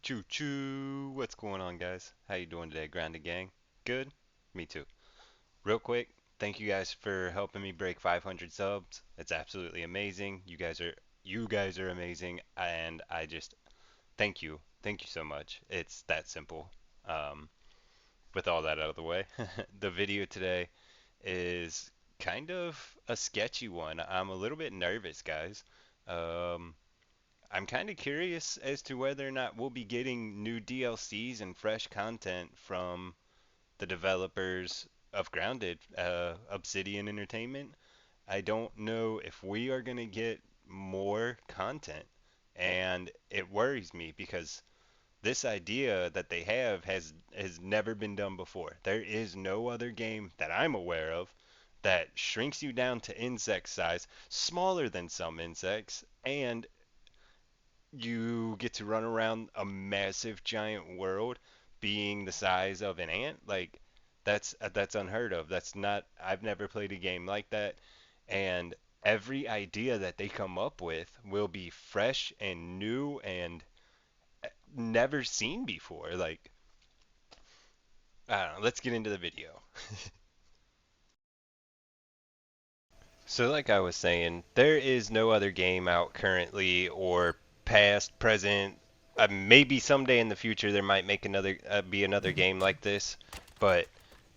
Choo choo. What's going on, guys? How you doing today, Grounded Gang? Good? Me too. Real quick, thank you guys for helping me break 500 subs. It's absolutely amazing. You guys are amazing, and I just thank you. Thank you so much. It's that simple. Um, with all that out of the way, the video today is kind of a sketchy one. I'm a little bit nervous, guys. Um, I'm kind of curious as to whether or not we'll be getting new DLCs and fresh content from the developers of Grounded, Obsidian Entertainment. I don't know if we are going to get more content, and it worries me because this idea that they have has never been done before. There is no other game that I'm aware of that shrinks you down to insect size, smaller than some insects, and you get to run around a massive giant world being the size of an ant. Like that's unheard of. That's not I've never played a game like that. And every idea that they come up with will be fresh and new and never seen before. Like I don't know, let's get into the video. So, like I was saying, there is no other game out currently or past, present. Maybe someday in the future there might make another be another game like this, but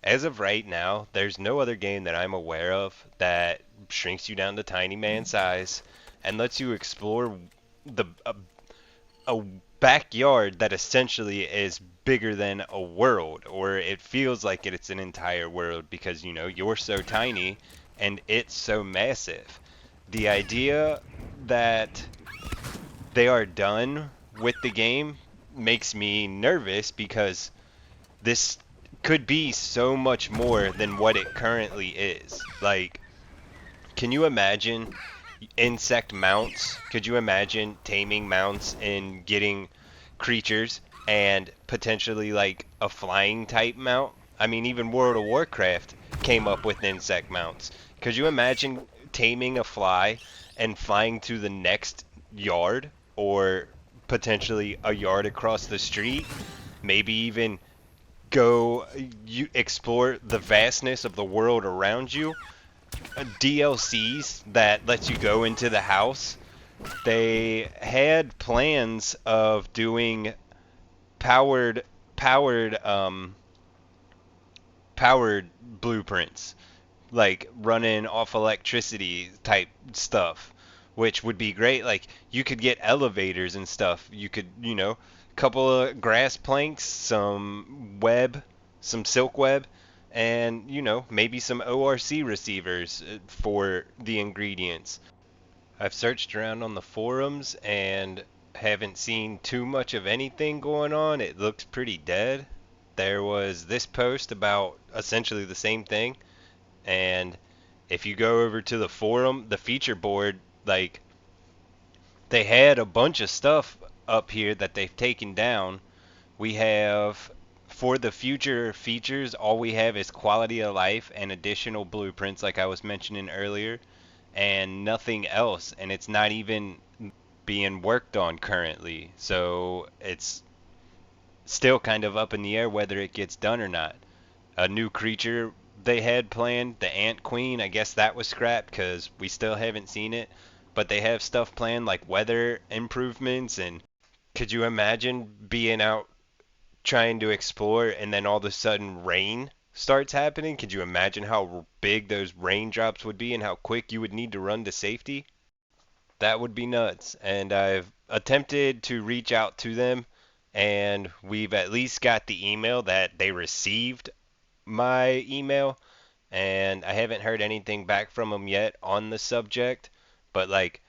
as of right now, there's no other game that I'm aware of that shrinks you down to tiny man size and lets you explore the a backyard that essentially is bigger than a world, or it feels like it's an entire world because you're so tiny and it's so massive. The idea that they are done with the game makes me nervous because this could be so much more than what it currently is. Like, can you imagine insect mounts? Could you imagine taming mounts and getting creatures and potentially like a flying type mount? I mean, even World of Warcraft came up with insect mounts. Could you imagine taming a fly and flying to the next yard or potentially a yard across the street? Maybe even go you explore the vastness of the world around you. DLCs that lets you go into the house. They had plans of doing powered powered um powered blueprints, like running off electricity type stuff, which would be great. Like you could get elevators and stuff. You could, couple of grass planks, some web, some silk web, and maybe some ORC receivers for the ingredients. I've searched around on the forums and haven't seen too much of anything going on. It looks pretty dead. There was this post about essentially the same thing, and if you go over to the forum, the feature board, like they had a bunch of stuff up here that they've taken down. We have for the future features, all we have is quality of life and additional blueprints like I was mentioning earlier, and nothing else, and it's not even being worked on currently. So it's still kind of up in the air whether it gets done or not. A new creature they had planned, the Ant Queen. I guess that was scrapped because we still haven't seen it. But they have stuff planned like weather improvements. And could you imagine being out trying to explore and then all of a sudden rain starts happening? Could you imagine how big those raindrops would be and how quick you would need to run to safety? That would be nuts. And I've attempted to reach out to them, and we've at least got the email that they received my email, and I haven't heard anything back from them yet on the subject. But like,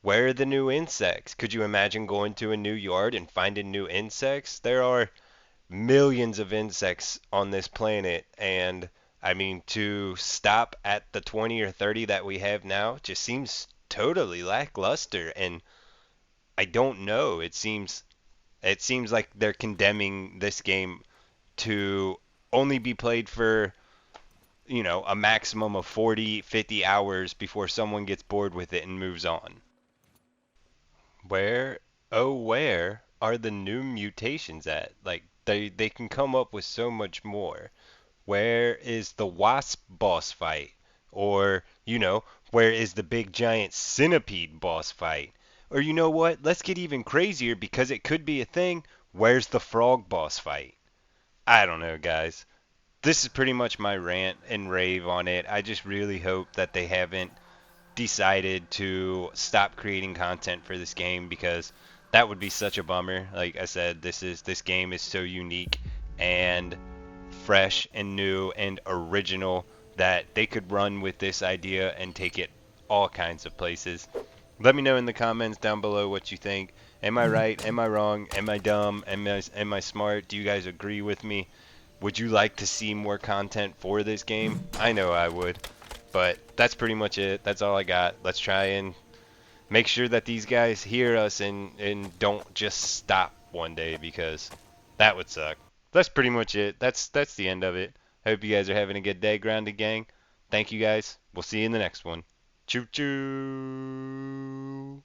where are the new insects? Could you imagine going to a new yard and finding new insects? There are millions of insects on this planet, and I mean, to stop at the 20 or 30 that we have now just seems totally lackluster, and I don't know. It seems like they're condemning this game to only be played for a maximum of 40, 50 hours before someone gets bored with it and moves on. Where, oh, where are the new mutations at? Like they can come up with so much more. Where is the wasp boss fight? Or, where is the big giant centipede boss fight? Or you know what? Let's get even crazier because it could be a thing. Where's the frog boss fight? I don't know, guys. This is pretty much my rant and rave on it. I just really hope that they haven't decided to stop creating content for this game because that would be such a bummer. Like I said, this game is so unique and fresh and new and original that they could run with this idea and take it all kinds of places. Let me know in the comments down below what you think. Am I right? Am I wrong? Am I dumb? Am I smart? Do you guys agree with me? Would you like to see more content for this game? I know I would. But that's pretty much it. That's all I got. Let's try and make sure that these guys hear us and don't just stop one day because that would suck. That's pretty much it. That's the end of it. I hope you guys are having a good day, Grounded Gang. Thank you guys. We'll see you in the next one. Choo choo.